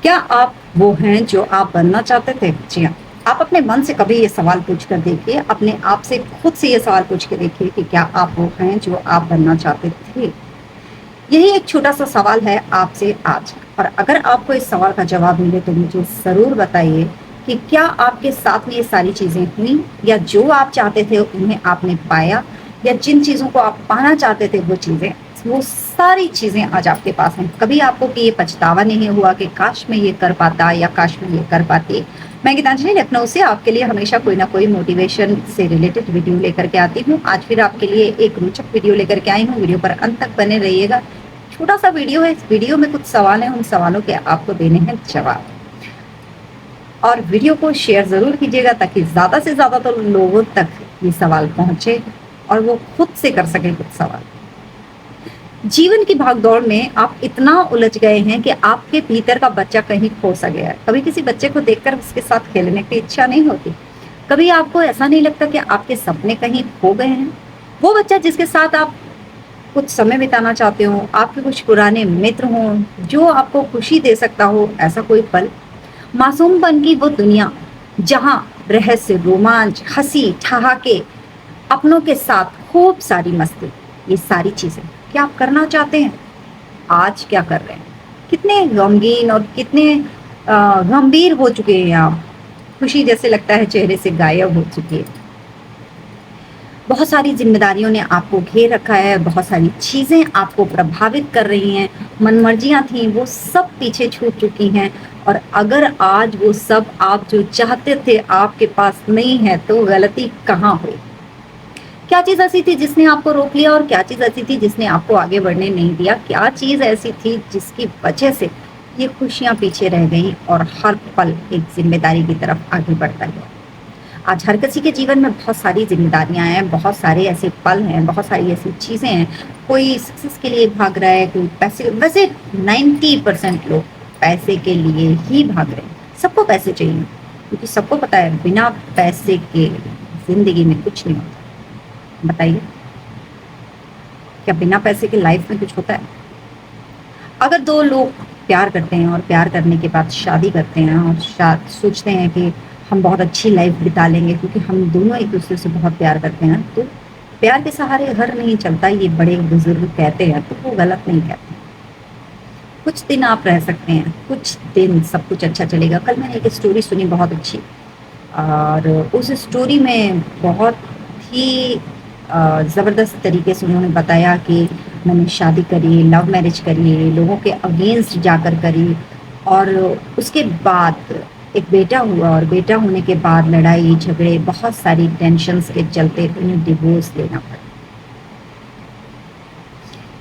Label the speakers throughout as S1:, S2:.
S1: क्या आप वो हैं जो आप बनना चाहते थे? जी हाँ। आप अपने मन से कभी ये सवाल पूछ कर देखिए, अपने आप से खुद से ये सवाल पूछ के देखिए कि क्या आप वो हैं जो आप बनना चाहते थे? यही एक छोटा-सा सवाल है आपसे आज। और अगर आपको इस सवाल का जवाब मिले तो मुझे ज़रूर बताइए कि क्या आपके साथ में ये सारी चीज़ें हुईं या जो आप चाहते थे उन्हें आपने पाया या जिन चीज़ों को आप पाना चाहते थे वो सारी चीज़ें आज आपके पास हैं। कभी आपको कि ये पछतावा नहीं हुआ कि काश मैं ये कर पाता या काश मैं ये कर पाती। मैं गीतांजलि लखनऊ से आपके लिए हमेशा कोई ना कोई मोटिवेशन से रिलेटेड वीडियो लेकर के आती हूँ। आज फिर आपके लिए एक रोचक वीडियो लेकर के आई हूँ। वीडियो पर अंत तक बने रहिएगा। छोटा-सा वीडियो है, इस वीडियो में कुछ सवाल हैं, उन सवालों के आपको देने हैं जवाब। और वीडियो को शेयर ज़रूर कीजिएगा ताकि ज़्यादा से ज़्यादा तो लोगों तक ये सवाल पहुँचे और वो खुद से कर सकें कुछ सवाल। जीवन की भागदौड़ में आप इतना उलझ गए हैं कि आपके भीतर का बच्चा कहीं खो सा गया है। कभी किसी बच्चे को देखकर उसके साथ खेलने की इच्छा नहीं होती। कभी आपको ऐसा नहीं लगता कि आपके सपने कहीं खो गए हैं? वो बच्चा जिसके साथ आप कुछ समय बिताना चाहते हो, आपके कुछ पुराने मित्र हों, जो आपको खुशी दे सकता हो, ऐसा कोई पल? मासूमपन की वो दुनिया, जहाँ रहस्य, रोमांच, हँसी, ठहाके, अपनों के साथ खूब सारी मस्ती, ये सारी चीज़ें क्या आप करना चाहते हैं? आज क्या कर रहे हैं? कितने गमगीन और कितने गंभीर हो चुके हैं आप? खुशी जैसे लगता है चेहरे से गायब हो चुकी है। बहुत सारी ज़िम्मेदारियों ने आपको घेर रखा है, बहुत सारी चीज़ें आपको प्रभावित कर रही हैं, मनमर्जियाँ थीं वो सब पीछे छूट चुकी हैं और अगर आज वो सब आप जो चाहते थे आपके पास नहीं है, तो गलती कहाँ हुई? क्या चीज़ ऐसी थी जिसने आपको रोक लिया और क्या चीज़ ऐसी थी जिसने आपको आगे बढ़ने नहीं दिया? क्या चीज़ ऐसी थी जिसकी वजह से ये खुशियाँ पीछे रह गईं और हर पल एक ज़िम्मेदारी की तरफ आगे बढ़ता गया? आज हर किसी के जीवन में बहुत सारी ज़िम्मेदारियाँ हैं, बहुत सारे ऐसे पल हैं, बहुत सारी ऐसी चीज़ें हैं। कोई सक्सेस के लिए भाग रहा है, कोई पैसे वैसे 90% लोग पैसे के लिए ही भाग रहे हैं। सबको पैसे चाहिए, क्योंकि सबको पता है बिना पैसे के ज़िंदगी में कुछ नहीं होता। बताइए, क्या बिना पैसे के लाइफ में कुछ होता है? अगर 2 लोग प्यार करते हैं और प्यार करने के बाद शादी करते हैं और सोचते हैं कि हम बहुत अच्छी लाइफ बिता लेंगे क्योंकि हम दोनों एक-दूसरे से बहुत प्यार करते हैं, तो प्यार के सहारे घर नहीं चलता, ये बड़े बुजुर्ग कहते हैं, तो वो गलत नहीं कहते। कुछ दिन आप रह सकते हैं, कुछ दिन सब कुछ अच्छा चलेगा। कल मैंने एक स्टोरी सुनी बहुत अच्छी और उस स्टोरी में बहुत ही ज़बरदस्त तरीके से उन्होंने बताया कि मैंने शादी करी, लव मैरिज करी, लोगों के अगेंस्ट जाकर करी और उसके बाद एक बेटा हुआ और बेटा होने के बाद लड़ाई झगड़े बहुत सारी टेंशन्स के चलते उन्हें डिवोर्स लेना पड़ा।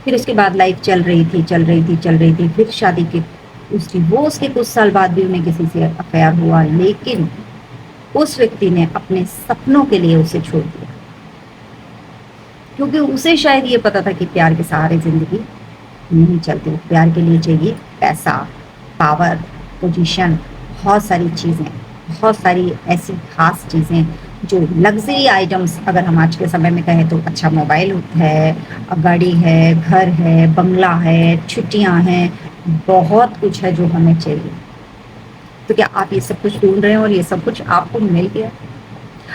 S1: फिर उसके बाद लाइफ चल रही थी, चल रही थी, चल रही थी। फिर शादी के उस डिवोर्स के कुछ साल बाद भी उन्हें किसी से अफेयर हुआ, लेकिन उस व्यक्ति ने अपने सपनों के लिए उसे छोड़ दिया, क्योंकि उसे शायद ये पता था कि प्यार के सहारे ज़िंदगी नहीं चलती। प्यार के लिए चाहिए पैसा, पावर, पोजीशन, बहुत सारी चीज़ें, बहुत सारी ऐसी ख़ास चीज़ें जो लग्ज़री आइटम्स अगर हम आज के समय में कहें तो अच्छा मोबाइल है, गाड़ी है, घर है, बंगला है, छुट्टियाँ हैं, बहुत कुछ है जो हमें चाहिए। तो क्या आप ये सब कुछ ढूँढ रहे हैं और ये सब कुछ आपको मिल गया?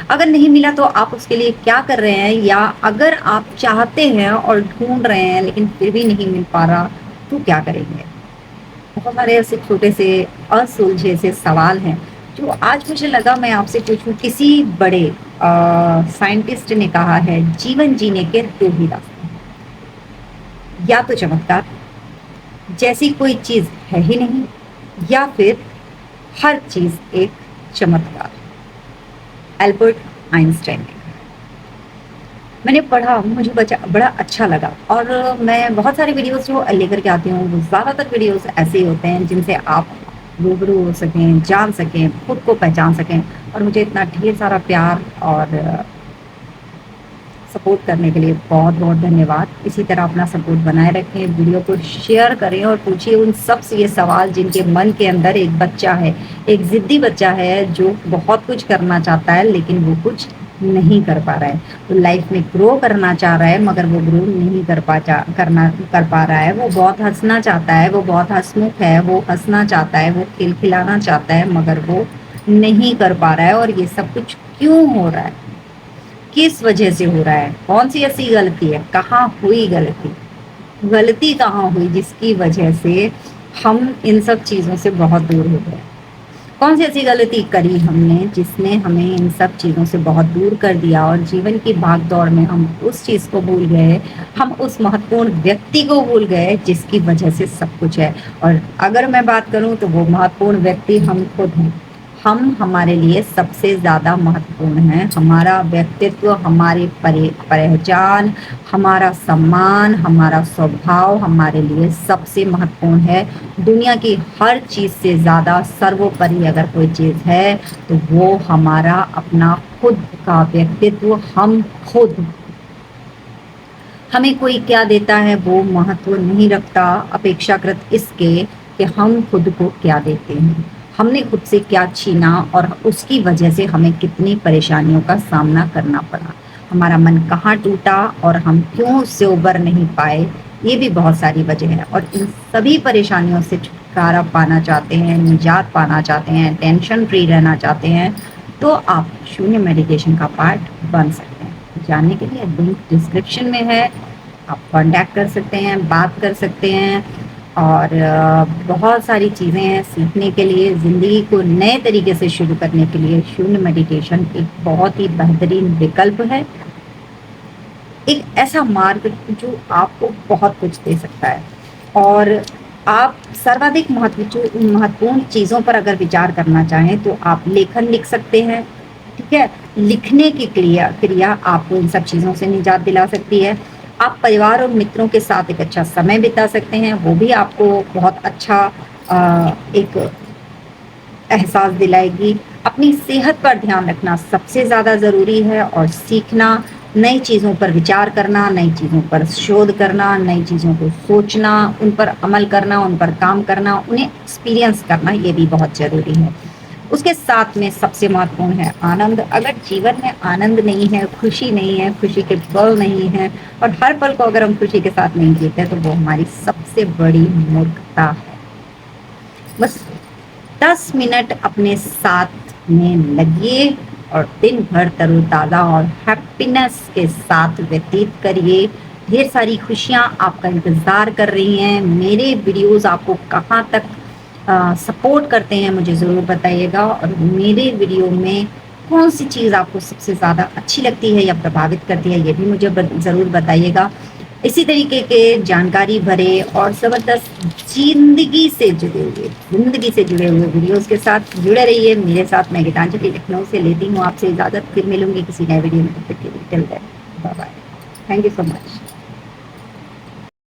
S1: अगर नहीं मिला तो आप उसके लिए क्या कर रहे हैं? या अगर आप चाहते हैं और ढूँढ रहे हैं लेकिन फिर भी नहीं मिल पा रहा, तो क्या करेंगे? बहुत सारे ऐसे छोटे से असुलझे से सवाल हैं, जो आज मुझे लगा मैं आपसे पूछूँ। किसी बड़े साइंटिस्ट ने कहा है, जीवन जीने के 2 ही रास्ते हैं, या तो चमत्कार, जैसी कोई चीज़ है ही नहीं, या फिर हर चीज़ एक चमत्कार। एल्बर्ट आइंस्टाइन ने। मैंने पढ़ा, मुझे बड़ा अच्छा लगा और मैं बहुत सारे वीडियोज़ जो लेकर के आती हूँ, वो ज़्यादातर वीडियोज़ ऐसे ही होते हैं जिनसे आप रूबरू हो सकें, जान सकें, खुद को पहचान सकें और मुझे इतना ढेर सारा प्यार और सपोर्ट करने के लिए बहुत-बहुत धन्यवाद। इसी तरह अपना सपोर्ट बनाए रखें, वीडियो को शेयर करें और पूछिए उन सब से ये सवाल जिनके मन के अंदर एक बच्चा है, एक ज़िद्दी बच्चा है जो बहुत कुछ करना चाहता है लेकिन वो कुछ नहीं कर पा रहा है। वो लाइफ में ग्रो करना चाह रहा है मगर वो ग्रो नहीं कर पा रहा है। वो बहुत हँसना चाहता है, वो बहुत हँसमुख है, वो हँसना चाहता है, वो खिलखिलाना चाहता है मगर वो नहीं कर पा रहा है। और ये सब कुछ क्यों हो रहा है? किस वजह से हो रहा है? कौन-सी ऐसी गलती है? कहाँ हुई गलती? गलती कहाँ हुई जिसकी वजह से हम इन सब चीज़ों से बहुत दूर हो गए? कौन सी ऐसी गलती करी हमने जिसने हमें इन सब चीज़ों से बहुत दूर कर दिया और जीवन की भाग-दौड़ में हम उस चीज़ को भूल गए, हम उस महत्वपूर्ण व्यक्ति को भूल गए जिसकी वजह से सब कुछ है। और अगर मैं बात करूँ तो वो महत्वपूर्ण व्यक्ति हम खुद हैं। हम हमारे लिए सबसे ज़्यादा महत्वपूर्ण हैं। हमारा व्यक्तित्व, हमारी पहचान, हमारा सम्मान, हमारा स्वभाव हमारे लिए सबसे महत्वपूर्ण है। दुनिया की हर चीज़ से ज़्यादा सर्वोपरि अगर कोई चीज़ है तो वो हमारा अपना खुद का व्यक्तित्व, हम खुद। हमें कोई क्या देता है वो महत्व नहीं रखता अपेक्षाकृत इसके कि हम खुद को क्या देते हैं। हमने खुद से क्या छीना और उसकी वजह से हमें कितनी परेशानियों का सामना करना पड़ा। हमारा मन कहाँ टूटा और हम क्यों उससे उबर नहीं पाए, ये भी बहुत सारी वजह है। और इन सभी परेशानियों से छुटकारा पाना चाहते हैं, निजात पाना चाहते हैं, टेंशन फ्री रहना चाहते हैं, तो आप शून्य मेडिटेशन का पार्ट बन सकते हैं। जानने के लिए लिंक डिस्क्रिप्शन में है, आप कांटेक्ट कर सकते हैं, बात कर सकते हैं। और बहुत सारी चीज़ें हैं सीखने के लिए, ज़िंदगी को नए तरीके से शुरू करने के लिए शून्य मेडिटेशन एक बहुत ही बेहतरीन विकल्प है। एक ऐसा मार्ग जो आपको बहुत कुछ दे सकता है। और आप सर्वाधिक महत्वपूर्ण चीज़ों पर अगर विचार करना चाहें तो आप लेखन लिख सकते हैं, ठीक है? लिखने की क्रिया आपको इन सब चीज़ों से निजात दिला सकती है। आप परिवार और मित्रों के साथ एक अच्छा समय बिता सकते हैं, वो भी आपको बहुत अच्छा एक एहसास दिलाएगी। अपनी सेहत पर ध्यान रखना सबसे ज़्यादा ज़रूरी है और सीखना, नई चीज़ों पर विचार करना, नई चीज़ों पर शोध करना, नई चीज़ों को सोचना, उन पर अमल करना, उन पर काम करना, उन्हें एक्सपीरियंस करना, ये भी बहुत ज़रूरी है। उसके साथ में सबसे महत्वपूर्ण है आनंद। अगर जीवन में आनंद नहीं है, खुशी नहीं है, खुशी के पल नहीं है और हर पल को अगर हम खुशी के साथ नहीं जीते तो वो हमारी सबसे बड़ी मूर्खता है। बस 10 मिनट अपने साथ में लगिए और दिन भर तरोताज़ा और हैप्पीनेस के साथ व्यतीत करिए। ढेर सारी खुशियाँ आपका इंतज़ार कर रही हैं। मेरे वीडियोज़ आपको कहाँ तक सपोर्ट करते हैं मुझे ज़रूर बताइएगा। और मेरे वीडियो में कौन-सी चीज़ आपको सबसे ज़्यादा अच्छी लगती है या प्रभावित करती है, ये भी मुझे ज़रूर बताइएगा। इसी तरीके के जानकारी भरे और ज़बरदस्त ज़िंदगी से जुड़े हुए वीडियोज़ के साथ जुड़े रहिए मेरे साथ। मैं गीतांजलि लखनऊ से लेती हूँ आपसे इजाज़त। फिर मिलूँगी किसी नए वीडियो में, तब तक के लिए till then bye bye. Thank you so much.